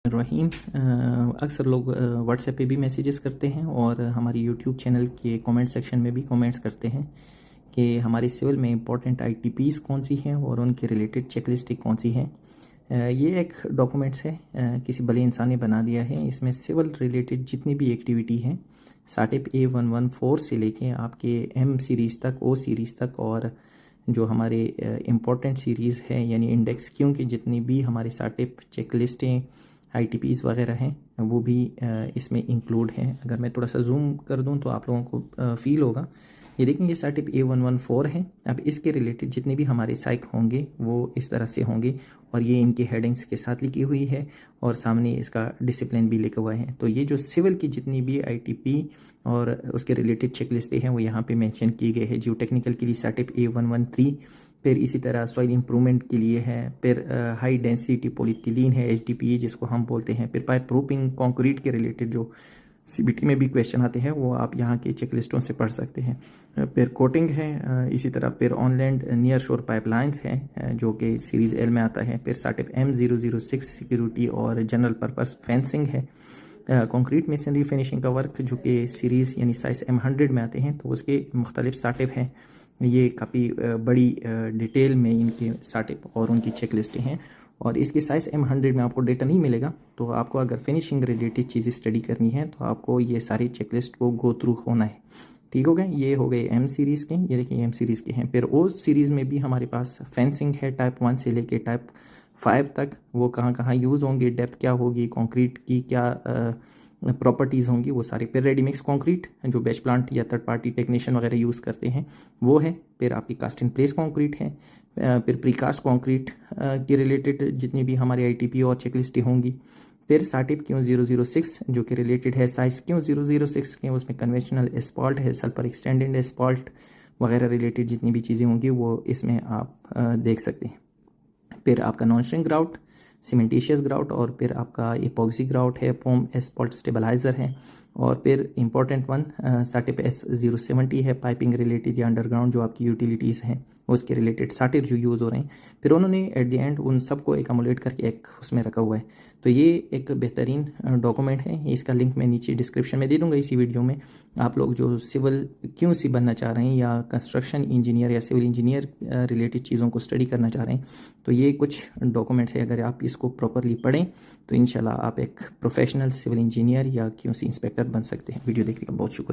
रहीम। अक्सर लोग व्हाट्सएप पे भी मैसेजेस करते हैं और हमारी यूट्यूब चैनल के कमेंट सेक्शन में भी कमेंट्स करते हैं कि हमारे सिविल में इंपॉर्टेंट आईटीपीज़ कौन सी हैं और उनके रिलेटेड चेकलिस्ट कौन सी हैं। ये एक डॉक्यूमेंट्स है, किसी भले इंसान ने बना दिया है। इसमें सिविल रिलेटेड जितनी भी एक्टिविटी हैं साटिप A114 से लेके आपके M सीरीज़ तक, O सीरीज़ तक, और जो हमारे इम्पोर्टेंट सीरीज़ है यानी इंडेक्स क्यों की जितनी भी हमारे साटिप चेकलिस्टें आईटीपीज़ वगैरह हैं वो भी इसमें इंक्लूड हैं। अगर मैं थोड़ा सा जूम कर दूं तो आप लोगों को फील होगा। ये देखेंगे ये साटिप A114 है। अब इसके रिलेटेड जितने भी हमारे साइक होंगे वो इस तरह से होंगे और ये इनकी हेडिंग्स के साथ लिखी हुई है और सामने इसका डिसिप्लिन भी लिखा हुआ है। तो ये जो सिविल की जितनी भी आईटीपी और उसके रिलेटेड चेकलिस्टें हैं वो यहाँ पे मेंशन की गई है। जियो टेक्निकल के लिए साटिप A113, फिर इसी तरह सॉइल इंप्रूवमेंट के लिए है, फिर हाई डेंसिटी पॉलीथिलीन है HDPE जिसको हम बोलते हैं, फिर पाइप प्रूफिंग कंक्रीट के रिलेटेड जो CBT में भी क्वेश्चन आते हैं वो आप यहाँ के चेकलिस्टों से पढ़ सकते हैं। फिर कोटिंग है, इसी तरह फिर ऑनलैंड नियर शोर पाइपलाइंस है जो कि सीरीज़ L में आता है। फिर साटिप M006 सिक्योरिटी और जनरल पर्पस फेंसिंग है। कंक्रीट मेसनरी फिनिशिंग का वर्क जो कि सीरीज़ यानी साइज M100 में आते हैं तो उसके मुख्तलिफ साटिप हैं। ये काफ़ी बड़ी डिटेल में इनके साटिप और उनकी चेक लिस्टें हैं और इसकी साइज़ M100 में आपको डेटा नहीं मिलेगा। तो आपको अगर फिनिशिंग रिलेटेड चीज़ें स्टडी करनी है तो आपको ये सारी चेक लिस्ट को गो थ्रू होना है। ठीक हो गए, ये हो गए M सीरीज़ के। ये देखिए M सीरीज़ के हैं। फिर O सीरीज़ में भी हमारे पास फेंसिंग है टाइप 1 से लेके टाइप 5 तक। वो कहाँ कहाँ यूज़ होंगे, डेप्थ क्या होगी, कंक्रीट की क्या प्रॉपर्टीज़ होंगी, वो सारी। फिर रेडीमिक्स कंक्रीट जो बेच प्लांट या थर्ड पार्टी टेक्नीशियन वगैरह यूज़ करते हैं वो है। फिर आपकी कास्ट इन प्लेस कंक्रीट है। फिर प्रीकास्ट कंक्रीट के रिलेटेड जितनी भी हमारी आईटीपी और चेकलिस्टें होंगी। फिर साटिप Q006 जो कि रिलेटेड है साइज Q006 के, उसमें कन्वेंशनल एस्फॉल्ट है, सल्फर एक्सटेंडेड एस्फॉल्ट वगैरह रिलेटेड जितनी भी चीज़ें होंगी वो इसमें आप देख सकते हैं। फिर आपका नॉन श्रिंक ग्राउट, सीमेंटिशियस ग्राउट, और फिर आपका एपॉक्सी ग्राउट है, फोम एस्फॉल्ट स्टेबलाइजर है। और फिर इंपॉर्टेंट वन साटिप S070 है, पाइपिंग रिलेटेड या अंडरग्राउंड जो आपकी यूटिलिटीज़ हैं उसके रिलेटेड साटिप जो यूज़ हो रहे हैं। फिर उन्होंने एट द एंड उन सबको एकमुलेट करके एक उसमें रखा हुआ है। तो ये एक बेहतरीन डॉक्यूमेंट है। इसका लिंक मैं नीचे डिस्क्रिप्शन में दे दूंगा इसी वीडियो में। आप लोग जो सिविल QC बनना चाह रहे हैं या कंस्ट्रक्शन इंजीनियर या सिविल इंजीनियर रिलेटेड चीज़ों को स्टडी करना चाह रहे हैं तो ये कुछ डॉक्यूमेंट्स है। अगर आप इसको प्रॉपरली पढ़ें तो इंशाल्लाह आप एक प्रोफेशनल सिविल इंजीनियर या QC इंस्पेक्टर बन सकते हैं। वीडियो देखने का बहुत शुक्रिया।